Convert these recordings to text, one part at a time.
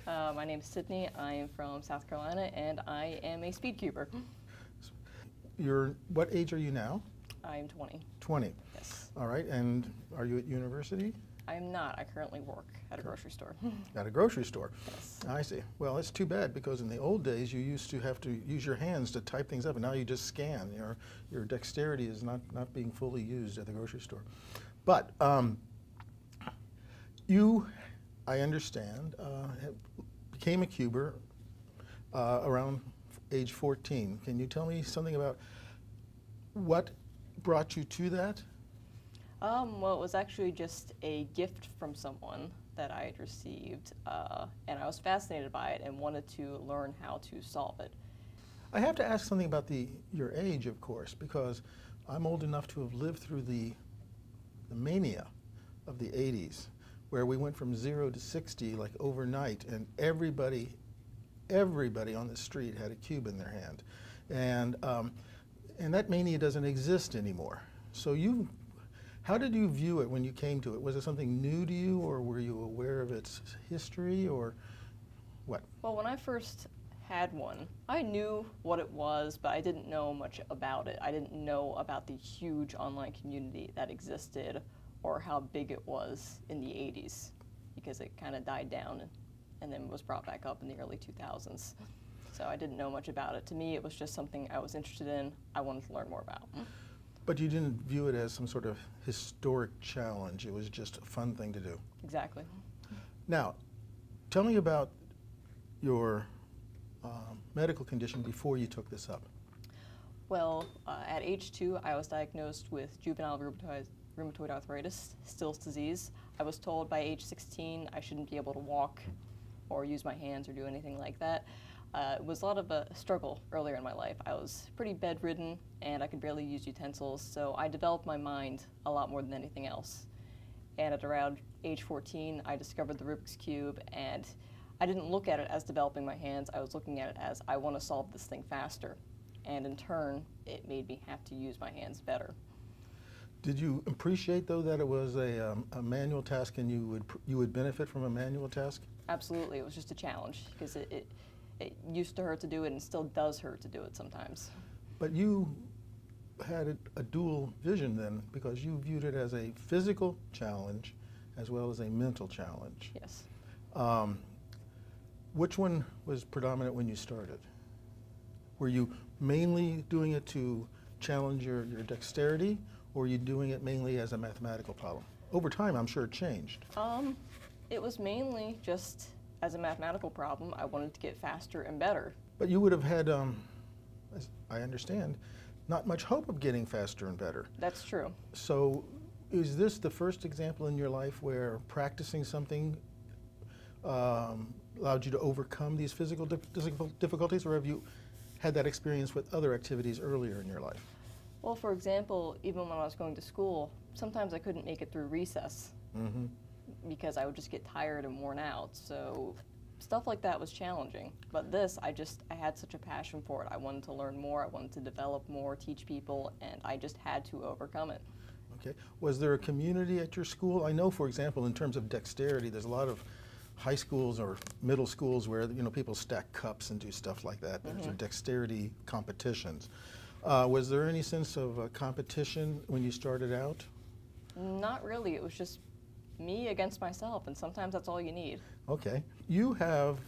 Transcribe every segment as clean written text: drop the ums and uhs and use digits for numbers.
My name is Sydney. I am from South Carolina, and I am a speed cuber. What age are you now? I am 20. 20. Yes. All right, and are you at university? I am not. I currently work at a grocery store. At a grocery store? Yes. I see. Well, it's too bad, because in the old days you used to have to use your hands to type things up, and now you just scan. Your dexterity is not being fully used at the grocery store. But you, I understand, became a cuber around age 14. Can you tell me something about what brought you to that? Well, it was actually just a gift from someone that I had received, and I was fascinated by it and wanted to learn how to solve it. I have to ask something about your age, of course, because I'm old enough to have lived through the mania of the 80s, where we went from 0 to 60 like overnight, and everybody on the street had a cube in their hand, and that mania doesn't exist anymore. So how did you view it when you came to it? Was it something new to you, or were you aware of its history, or what? Well, when I first had one, I knew what it was, but I didn't know much about it. I didn't know about the huge online community that existed or how big it was in the 80s, because it kind of died down and then was brought back up in the early 2000s. So I didn't know much about it. To me, it was just something I was interested in, I wanted to learn more about. But you didn't view it as some sort of historic challenge. It was just a fun thing to do. Exactly. Now, tell me about your medical condition before you took this up. Well, at age 2, I was diagnosed with juvenile rheumatoid arthritis, Still's disease. I was told by age 16 I shouldn't be able to walk or use my hands or do anything like that. It was a lot of a struggle earlier in my life. I was pretty bedridden and I could barely use utensils, so I developed my mind a lot more than anything else. And at around age 14, I discovered the Rubik's Cube, and I didn't look at it as developing my hands. I was looking at it as I want to solve this thing faster. And in turn, it made me have to use my hands better. Did you appreciate, though, that it was a manual task and you would benefit from a manual task? Absolutely. It was just a challenge, because it used to hurt to do it and still does hurt to do it sometimes. But you had a dual vision then, because you viewed it as a physical challenge as well as a mental challenge. Yes. Which one was predominant when you started? Were you mainly doing it to challenge your dexterity, or were you doing it mainly as a mathematical problem? Over time, I'm sure it changed. It was mainly just as a mathematical problem. I wanted to get faster and better. But you would have had, as I understand, not much hope of getting faster and better. That's true. So is this the first example in your life where practicing something allowed you to overcome these physical difficulties, or have you had that experience with other activities earlier in your life? Well, for example, even when I was going to school, sometimes I couldn't make it through recess. Mm-hmm. Because I would just get tired and worn out. So stuff like that was challenging. But this, I had such a passion for it. I wanted to learn more, I wanted to develop more, teach people, and I just had to overcome it. Okay. Was there a community at your school? I know, for example, in terms of dexterity, there's a lot of high schools or middle schools where people stack cups and do stuff like that. Mm-hmm. There's dexterity competitions. Was there any sense of competition when you started out? Not really. It was just me against myself, and sometimes that's all you need. Okay. You have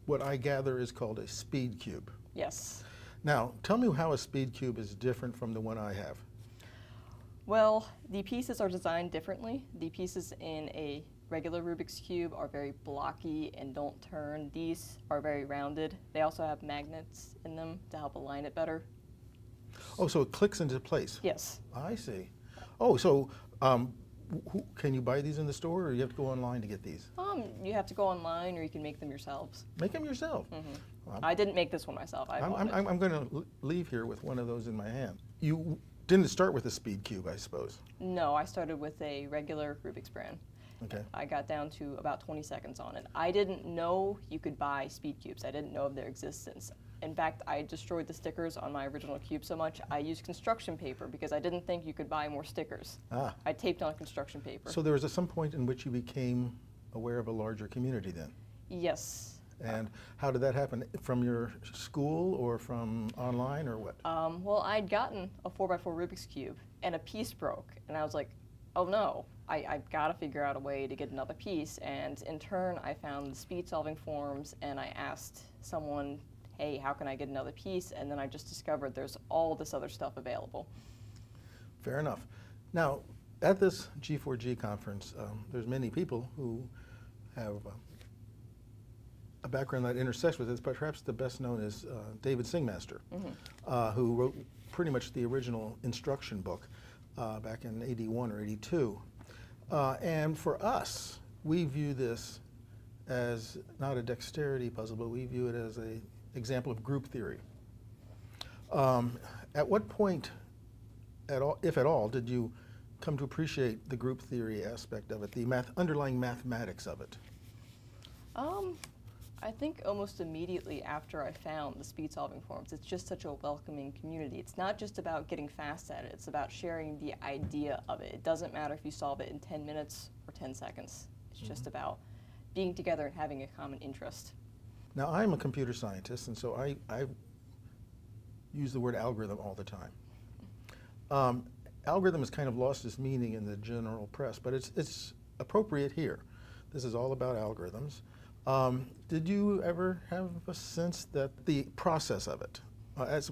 what I gather is called a speed cube. Yes. Now, tell me how a speed cube is different from the one I have. Well, the pieces are designed differently. The pieces in a regular Rubik's Cube are very blocky and don't turn. These are very rounded. They also have magnets in them to help align it better. Oh, so it clicks into place? Yes. I see. Oh, so can you buy these in the store, or you have to go online to get these? You have to go online, or you can make them yourselves. Make them yourself? Mm-hmm. I didn't make this one myself. I'm going to leave here with one of those in my hand. You didn't start with a speed cube, I suppose? No, I started with a regular Rubik's brand. Okay. I got down to about 20 seconds on it. I didn't know you could buy speed cubes. I didn't know of their existence. In fact, I destroyed the stickers on my original cube so much, I used construction paper because I didn't think you could buy more stickers. Ah. I taped on construction paper. So there was some point in which you became aware of a larger community then? Yes. And how did that happen? From your school or from online or what? Well, I'd gotten a 4x4 Rubik's Cube and a piece broke, and I was like, oh no, I've got to figure out a way to get another piece. And in turn, I found the speed solving forums, and I asked someone, hey, how can I get another piece? And then I just discovered there's all this other stuff available. Fair enough. Now, at this G4G conference, there's many people who have a background that intersects with this, but perhaps the best known is David Singmaster, who wrote pretty much the original instruction book back in 81 or 82. And for us, we view this as not a dexterity puzzle, but we view it as an example of group theory. At what point, if at all, did you come to appreciate the group theory aspect of it, the underlying mathematics of it? I think almost immediately after I found the speed solving forums. It's just such a welcoming community. It's not just about getting fast at it, it's about sharing the idea of it. It doesn't matter if you solve it in 10 minutes or 10 seconds. It's just about being together and having a common interest. Now, I'm a computer scientist, and so I use the word algorithm all the time. Algorithm has kind of lost its meaning in the general press, but it's appropriate here. This is all about algorithms. Did you ever have a sense that the process of it,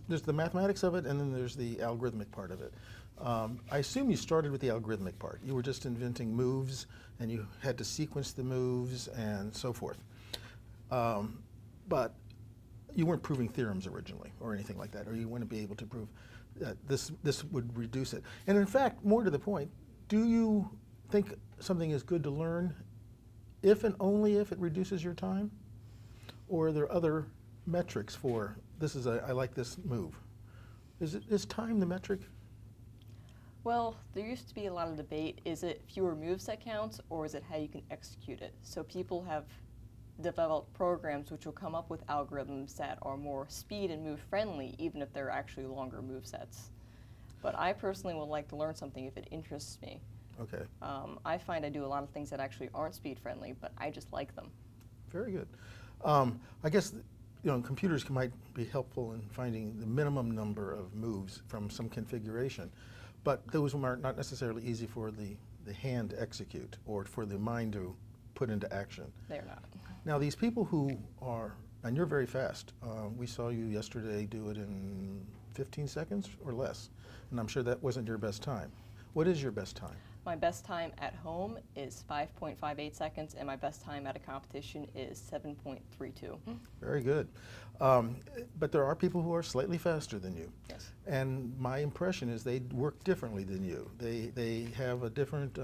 there's the mathematics of it, and then there's the algorithmic part of it. I assume you started with the algorithmic part. You were just inventing moves, and you had to sequence the moves and so forth. But you weren't proving theorems originally or anything like that, or you wouldn't be able to prove that this would reduce it. And in fact, more to the point, do you think something is good to learn if and only if it reduces your time? Or are there other metrics for I like this move? Is time the metric? Well, there used to be a lot of debate. Is it fewer moves that counts, or is it how you can execute it? So people have developed programs which will come up with algorithms that are more speed and move friendly, even if they're actually longer move sets. But I personally would like to learn something if it interests me. Okay. I find I do a lot of things that actually aren't speed friendly, but I just like them. Very good. I guess computers might be helpful in finding the minimum number of moves from some configuration, but those are not necessarily easy for the hand to execute or for the mind to put into action. They're not. Now, these people who are, and you're very fast. We saw you yesterday do it in 15 seconds or less, and I'm sure that wasn't your best time. What is your best time? My best time at home is 5.58 seconds, and my best time at a competition is 7.32. Very good. But there are people who are slightly faster than you. Yes. And my impression is they work differently than you. They have a different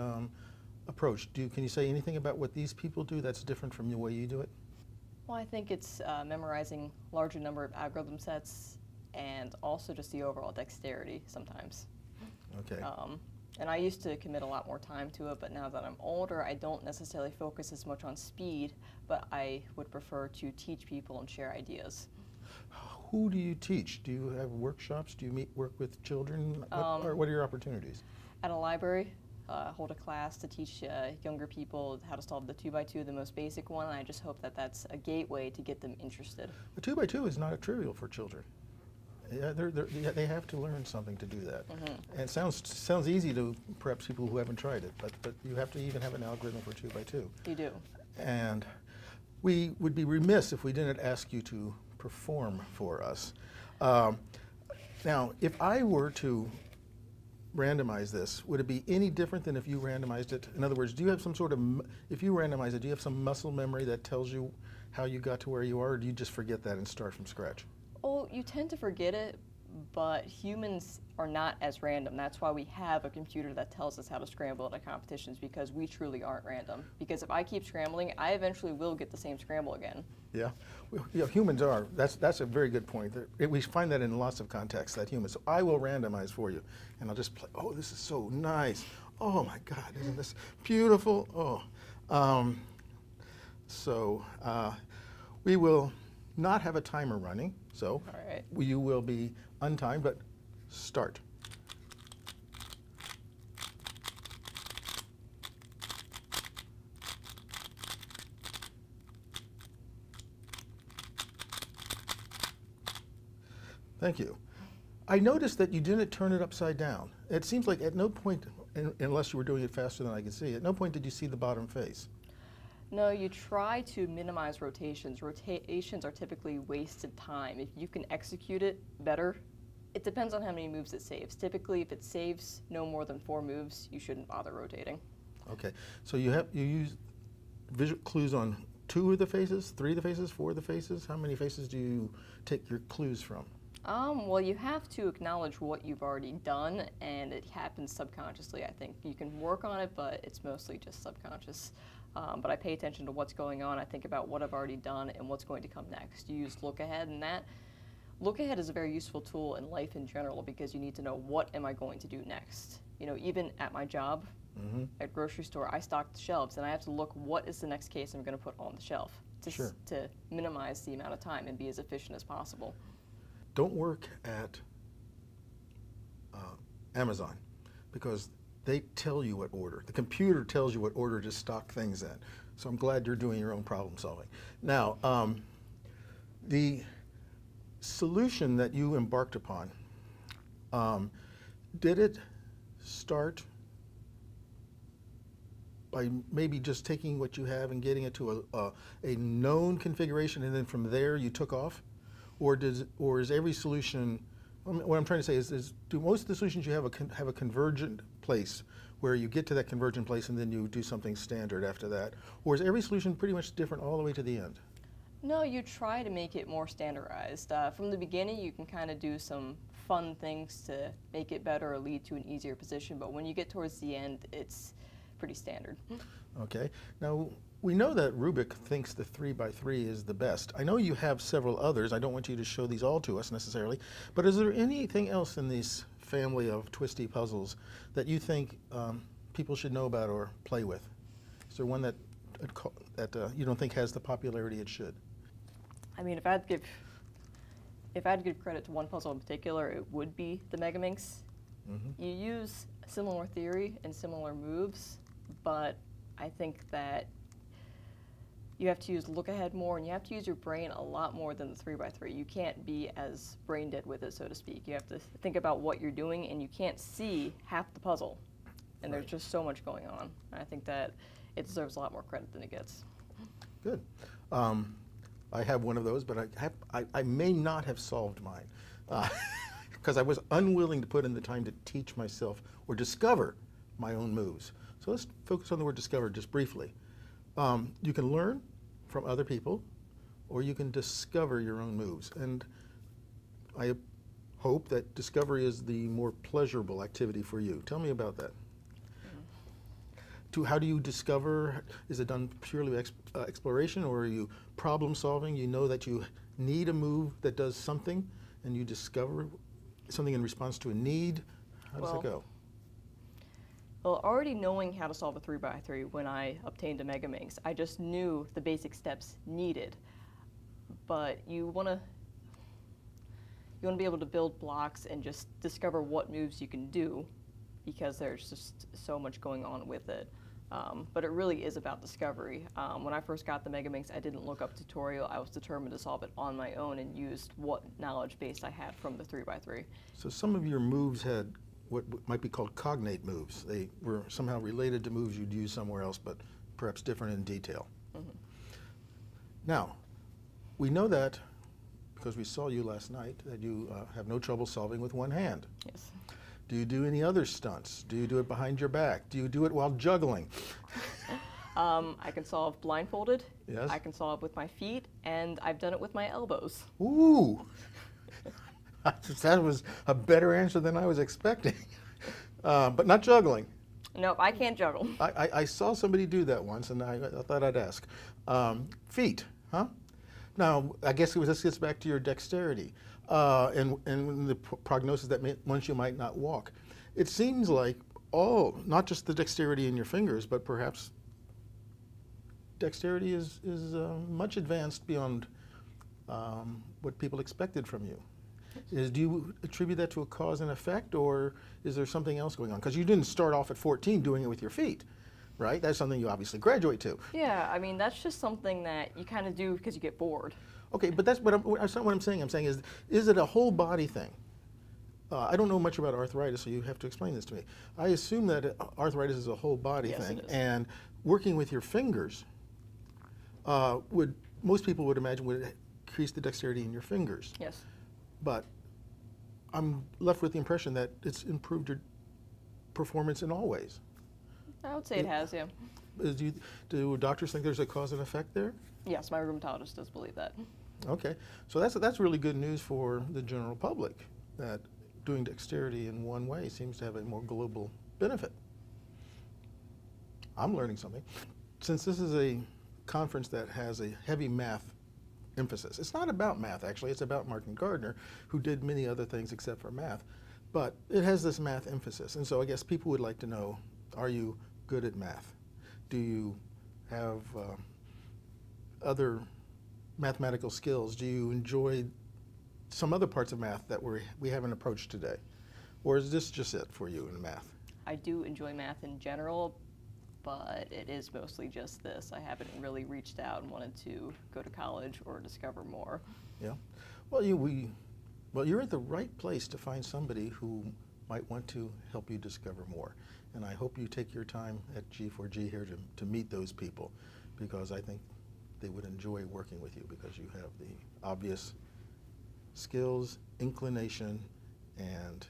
approach. Can you say anything about what these people do that's different from the way you do it? Well, I think it's memorizing larger number of algorithm sets and also just the overall dexterity sometimes. Okay. And I used to commit a lot more time to it, but now that I'm older, I don't necessarily focus as much on speed, but I would prefer to teach people and share ideas. Who do you teach? Do you have workshops? Do you work with children? What are your opportunities? At a library, hold a class to teach younger people how to solve the 2x2, the most basic one, and I just hope that that's a gateway to get them interested. The 2x2 is not a trivial for children. Yeah, they have to learn something to do that. And it sounds easy to perhaps people who haven't tried it, but you have to even have an algorithm for 2x2. You do. And we would be remiss if we didn't ask you to perform for us. Now, if I were to randomize this, would it be any different than if you randomized it? In other words, do you have some sort of, if you randomize it, do you have some muscle memory that tells you how you got to where you are, or do you just forget that and start from scratch? Oh, you tend to forget it, but humans are not as random. That's why we have a computer that tells us how to scramble at competitions, because we truly aren't random. Because if I keep scrambling, I eventually will get the same scramble again. Yeah, humans are. That's a very good point. We find that in lots of contexts, that humans. So I will randomize for you, and I'll just play. Oh, this is so nice. Oh my God, isn't this beautiful? Oh, we will not have a timer running, so All right. you will be untimed, but start. Thank you. I noticed that you didn't turn it upside down. It seems like at no point, unless you were doing it faster than I could see, at no point did you see the bottom face. No, you try to minimize rotations. Rotations are typically wasted time. If you can execute it better, it depends on how many moves it saves. Typically, if it saves no more than 4 moves, you shouldn't bother rotating. Okay, so you use visual clues on 2 of the faces, 3 of the faces, 4 of the faces? How many faces do you take your clues from? Well, you have to acknowledge what you've already done, and it happens subconsciously, I think. You can work on it, but it's mostly just subconscious. But I pay attention to what's going on. I think about what I've already done and what's going to come next. You use look ahead, and that look ahead is a very useful tool in life in general because you need to know what am I going to do next. You know, even at my job, at grocery store, I stock the shelves, and I have to look what is the next case I'm going to put on the shelf to minimize the amount of time and be as efficient as possible. Don't work at Amazon because they tell you what order. The computer tells you what order to stock things in. So I'm glad you're doing your own problem solving. Now, the solution that you embarked upon, did it start by maybe just taking what you have and getting it to a known configuration, and then from there you took off? Or is every solution, what I'm trying to say is do most of the solutions you have a convergent place where you get to that convergent place and then you do something standard after that? Or is every solution pretty much different all the way to the end? No, you try to make it more standardized. From the beginning, you can kind of do some fun things to make it better or lead to an easier position, but when you get towards the end, it's pretty standard. Okay. Now, we know that Rubik thinks the 3x3 is the best. I know you have several others. I don't want you to show these all to us necessarily, but is there anything else in this family of twisty puzzles that you think people should know about or play with? Is there one that you don't think has the popularity it should? I mean, if I had to give credit to one puzzle in particular, it would be the Megaminx. You use similar theory and similar moves, but I think that you have to use look ahead more, and you have to use your brain a lot more than the 3x3. You can't be as brain dead with it, so to speak. You have to think about what you're doing, and you can't see half the puzzle. And there's just so much going on. And I think that it deserves a lot more credit than it gets. Good. I have one of those, but I may not have solved mine because I was unwilling to put in the time to teach myself or discover my own moves. So let's focus on the word discover just briefly. You can learn from other people, or you can discover your own moves. And I hope that discovery is the more pleasurable activity for you. Tell me about that. How do you discover? Is it done purely exploration, or are you problem solving? You know that you need a move that does something, and you discover something in response to a need? How does that go? Well, already knowing how to solve a 3x3 when I obtained a Megaminx, I just knew the basic steps needed. But you want to be able to build blocks and just discover what moves you can do, because there's just so much going on with it. But it really is about discovery. When I first got the Megaminx, I didn't look up tutorial. I was determined to solve it on my own and used what knowledge base I had from the 3x3. So some of your moves had what might be called cognate moves. They were somehow related to moves you'd use somewhere else, but perhaps different in detail. Now, we know that because we saw you last night, that you have no trouble solving with one hand. Yes. Do you do any other stunts? Do you do it behind your back? Do you do it while juggling? I can solve blindfolded. Yes. I can solve with my feet, and I've done it with my elbows. Ooh! That was a better answer than I was expecting. But not juggling. Nope, I can't juggle. I saw somebody do that once, and I thought I'd ask. Feet, huh? Now, I guess this gets back to your dexterity and the prognosis that once you might not walk. It seems like not just the dexterity in your fingers, but perhaps dexterity is much advanced beyond what people expected from you. Do you attribute that to a cause and effect, or is there something else going on? Because you didn't start off at 14 doing it with your feet, right? That's something you obviously graduate to. Yeah, I mean, that's just something that you kind of do because you get bored. Okay, but that's not what I'm saying. I'm saying is it a whole body thing? I don't know much about arthritis, so you have to explain this to me. I assume that arthritis is a whole body Yes, thing, it is. and working with your fingers most people would imagine would increase the dexterity in your fingers. Yes. But I'm left with the impression that it's improved your performance in all ways. I would say it has, yeah. Do doctors think there's a cause and effect there? Yes, my rheumatologist does believe that. Okay, so that's really good news for the general public, that doing dexterity in one way seems to have a more global benefit. I'm learning something. Since this is a conference that has a heavy math emphasis, it's not about math actually, it's about Martin Gardner, who did many other things except for math, but it has this math emphasis. And so I guess people would like to know, are you good at math? Do you have other mathematical skills? Do you enjoy some other parts of math that we haven't approached today? Or is this just it for you in math? I do enjoy math in general, but it is mostly just this. I haven't really reached out and wanted to go to college or discover more. Yeah. Well, you're at the right place to find somebody who might want to help you discover more. And I hope you take your time at G4G here to meet those people, because I think they would enjoy working with you because you have the obvious skills, inclination, and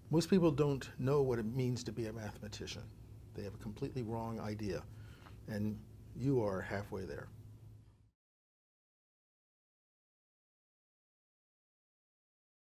most people don't know what it means to be a mathematician. They have a completely wrong idea, and you are halfway there.